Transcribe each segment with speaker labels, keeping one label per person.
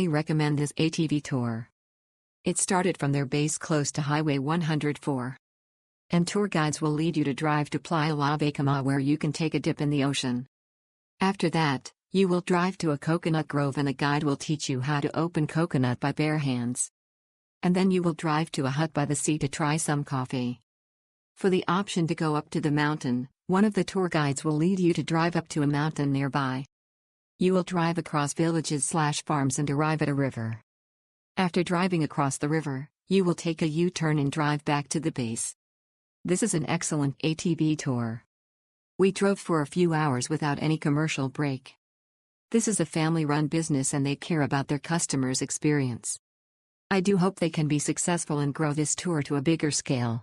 Speaker 1: highly recommend this ATV tour. It started from their base close to Highway 104. And tour guides will lead you to drive to Playa La Vacama where you can take a dip in the ocean. After that, you will drive to a coconut grove and a guide will teach you how to open coconut by bare hands. And then you will drive to a hut by the sea to try some coffee. For the option to go up to the mountain, one of the tour guides will lead you to drive up to a mountain nearby. You will drive across villages/farms and arrive at a river. After driving across the river, you will take a U-turn and drive back to the base. This is an excellent ATV tour. We drove for a few hours without any commercial break. This is a family-run business and they care about their customers' experience. I do hope they can be successful and grow this tour to a bigger scale.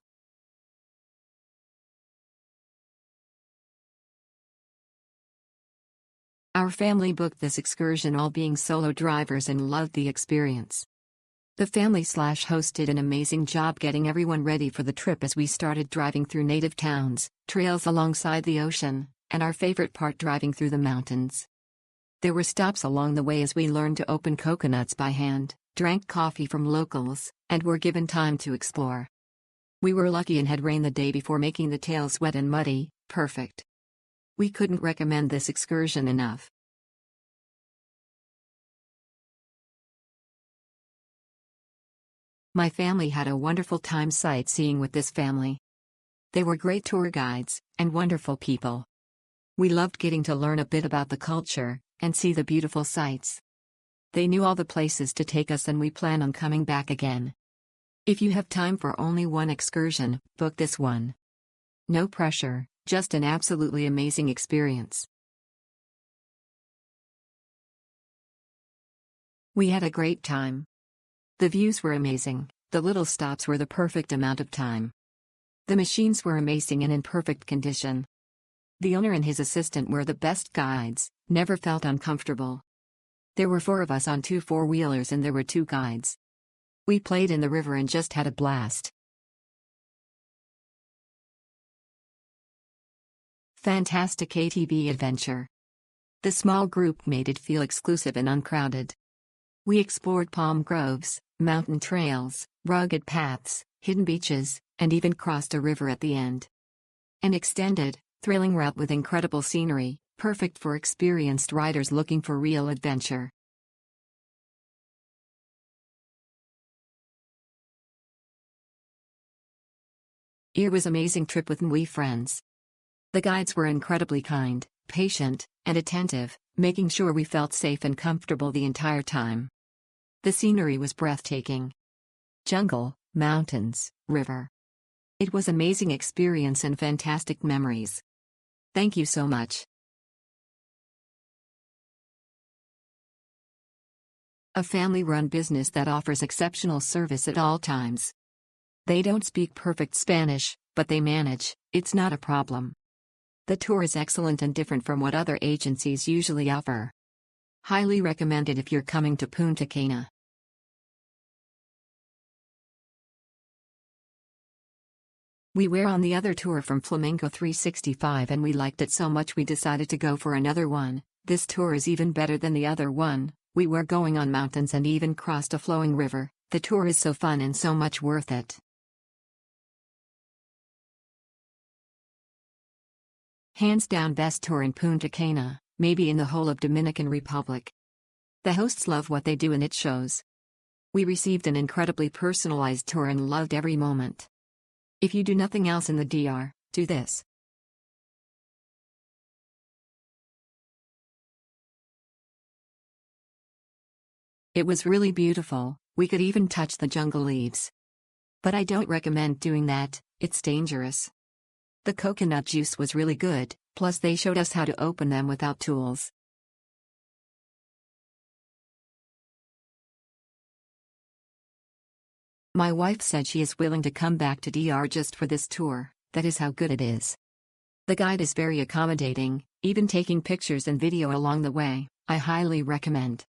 Speaker 1: Our family booked this excursion all being solo drivers and loved the experience. The family/host did an amazing job getting everyone ready for the trip as we started driving through native towns, trails alongside the ocean, and our favorite part driving through the mountains. There were stops along the way as we learned to open coconuts by hand, drank coffee from locals, and were given time to explore. We were lucky and had rain the day before making the tails wet and muddy, perfect. We couldn't recommend this excursion enough. My family had a wonderful time sightseeing with this family. They were great tour guides, and wonderful people. We loved getting to learn a bit about the culture, and see the beautiful sights. They knew all the places to take us and we plan on coming back again. If you have time for only one excursion, book this one. No pressure, just an absolutely amazing experience. We had a great time. The views were amazing, the little stops were the perfect amount of time. The machines were amazing and in perfect condition. The owner and his assistant were the best guides, never felt uncomfortable. There were 4 of us on 2 four-wheelers and there were 2 guides. We played in the river and just had a blast. Fantastic ATV adventure. The small group made it feel exclusive and uncrowded. We explored palm groves, mountain trails, rugged paths, hidden beaches, and even crossed a river at the end. An extended, thrilling route with incredible scenery, perfect for experienced riders looking for real adventure. It was an amazing trip with my friends. The guides were incredibly kind, patient, and attentive, making sure we felt safe and comfortable the entire time. The scenery was breathtaking. Jungle, mountains, river. It was an amazing experience and fantastic memories. Thank you so much. A family-run business that offers exceptional service at all times. They don't speak perfect Spanish, but they manage, it's not a problem. The tour is excellent and different from what other agencies usually offer. Highly recommended if you're coming to Punta Cana. We were on the other tour from Flamenco 365 and we liked it so much we decided to go for another one. This tour is even better than the other one. We were going on mountains and even crossed a flowing river. The tour is so fun and so much worth it. Hands down best tour in Punta Cana, maybe in the whole of Dominican Republic. The hosts love what they do and it shows. We received an incredibly personalized tour and loved every moment. If you do nothing else in the DR, do this. It was really beautiful, we could even touch the jungle leaves. But I don't recommend doing that, it's dangerous. The coconut juice was really good, plus they showed us how to open them without tools. My wife said she is willing to come back to DR just for this tour, that is how good it is. The guide is very accommodating, even taking pictures and video along the way. I highly recommend.